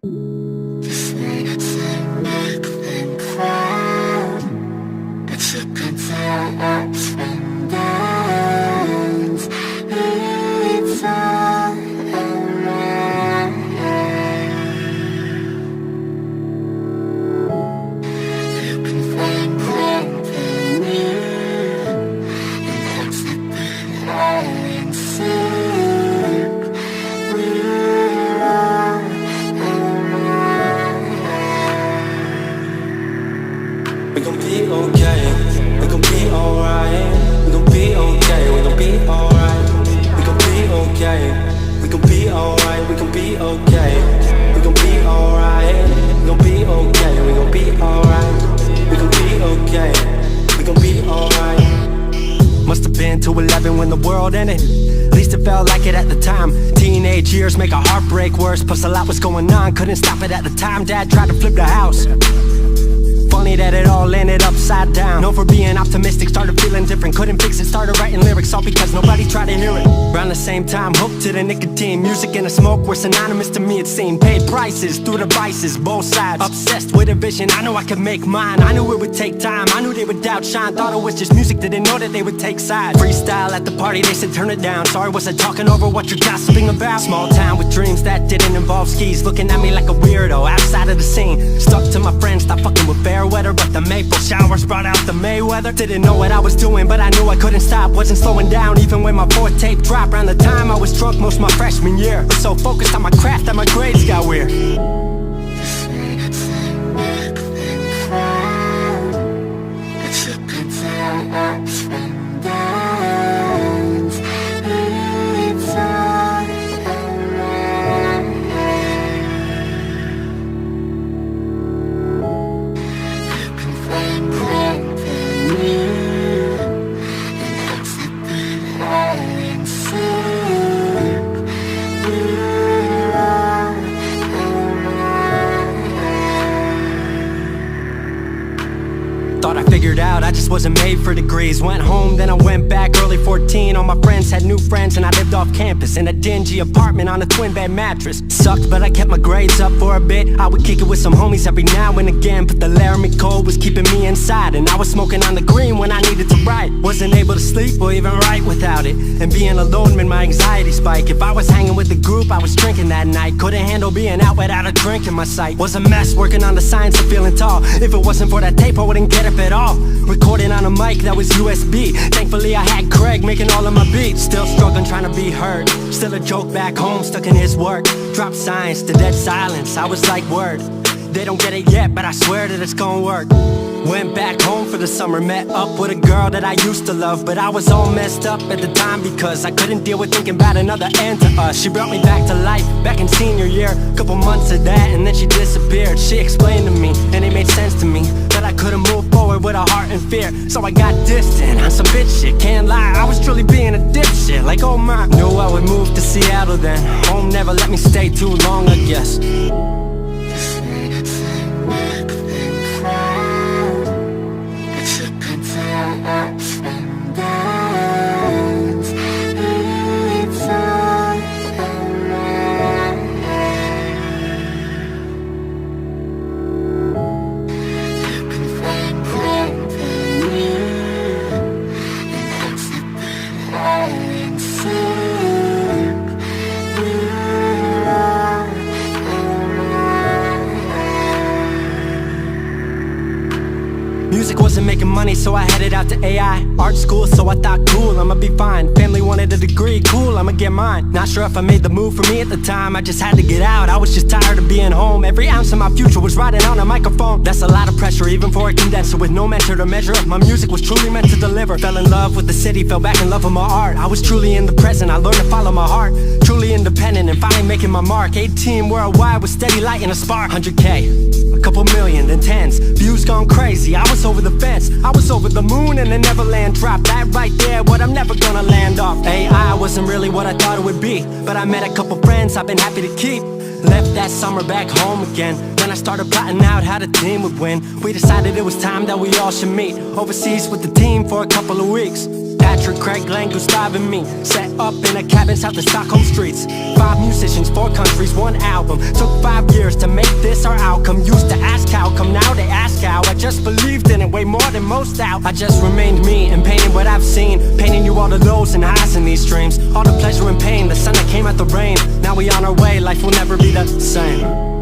This makes them make them proud, but you can tell ups and downs. It's all around. You can find company in hopes that they're all in sync. We're all We gon' be okay, we gon' be alright. We gon' be okay, we gon' be alright. We gon' be okay, we gon' be alright. We gon' be okay, we gon' be alright. We gon' be okay, we gon' be alright. We gon' be okay, we gon' be alright. Must have been 2:11 when the world ended. At least it felt like it at the time. Teenage years make a heartbreak worse. Plus a lot was going on, couldn't stop it at the time. Dad tried to flip the house. Funny that it all ended upside down. Known for being optimistic, started feeling different. Couldn't fix it, started writing lyrics, all because nobody tried to hear it. Around the same time, hooked to the nicotine. Music and the smoke were synonymous to me, it seemed. Paid prices through devices, both sides. Obsessed with a vision, I knew I could make mine. I knew it would take time, I knew they would outshine. Thought it was just music, didn't know that they would take sides. Freestyle at the party, they said turn it down. Sorry, was I talking over what you're gossiping about? Small town with dreams that didn't involve skis. Looking at me like a weirdo, outside of the scene. Stuck to my friends, not fucking with fair weather. But the maple showers brought out the Mayweather. Didn't know what I was doing, but I knew I couldn't stop. Wasn't slowing down, even when my fourth tape dropped. Around the time I was drunk most my freshman year. Was so focused on my craft that my grades got weird. This makes them make them proud, but you can tell ups and downs. It's all around. You can find company in hopes that they're all in sync. We're all Thought I figured out I just wasn't made for degrees. Went home, then I went back early 14. All my friends had new friends and I lived off campus in a dingy apartment on a twin bed mattress. Sucked, but I kept my grades up for a bit. I would kick it with some homies every now and again, but the Laramie cold was keeping me inside. And I was smoking on the green when I needed to write. Wasn't able to sleep or even write without it. And being alone made my anxiety spike. If I was hanging with the group, I was drinking that night. Couldn't handle being out without a drink in my sight. Was a mess working on the science of feeling tall. If it wasn't for that tape, I wouldn't get up at all. Recording on a mic that was USB. Thankfully I had Craig making all of my beats. Still struggling trying to be heard. Still a joke back home, stuck in his work. Dropped science to dead silence, I was like word. They don't get it yet, but I swear that it's gonna work. Went back home for the summer, met up with a girl that I used to love. But I was all messed up at the time because I couldn't deal with thinking about another end to us. She brought me back to life, back in senior year. Couple months of that and then she disappeared. She explained to me, and it made sense to me, that I couldn't move forward with a heart in fear. So I got distant on some bitch shit, can't lie, I was truly being a dipshit. Like oh my, knew I would move to Seattle then. Home never let me stay too long, I guess. This makes them make them proud, but you can tell ups and downs. It's all around. You can find company in hopes that they're all in sync. We're all Music wasn't making money, so I headed out to AI art school, so I thought cool, I'ma be fine. Family wanted a degree, cool, I'ma get mine. Not sure if I made the move for me at the time, I just had to get out. I was just tired of being home. Every ounce of my future was riding on a microphone. That's a lot of pressure, even for a condenser with no mentor to measure if my music was truly meant to deliver. Fell in love with the city, fell back in love with my art. I was truly in the present, I learned to follow my heart. Truly independent and finally making my mark. 18 worldwide with steady light and a spark. 100K, a couple million, then tens. Views gone crazy, I was over the fence. I was over the moon and the Neverland drop. That right there, what I'm never gonna land off. AI wasn't really what I thought it would be, but I met a couple friends I've been happy to keep. Left that summer back home again. Then I started plotting out how the team would win. We decided it was time that we all should meet overseas with the team for a couple of weeks. Patrick, Craig, Glenn, Gustav and me set up in a cabin south of Stockholm streets. 5 musicians, 4 countries, 1 album. Took 5 years to make this our outcome. Used to ask how come, now they ask how. I just believed in it way more than most out. I just remained me and painted what I've seen, painting you all the lows and highs in these dreams. All the pleasure and pain, the sun that came out the rain. Now we on our way, life will never be the same.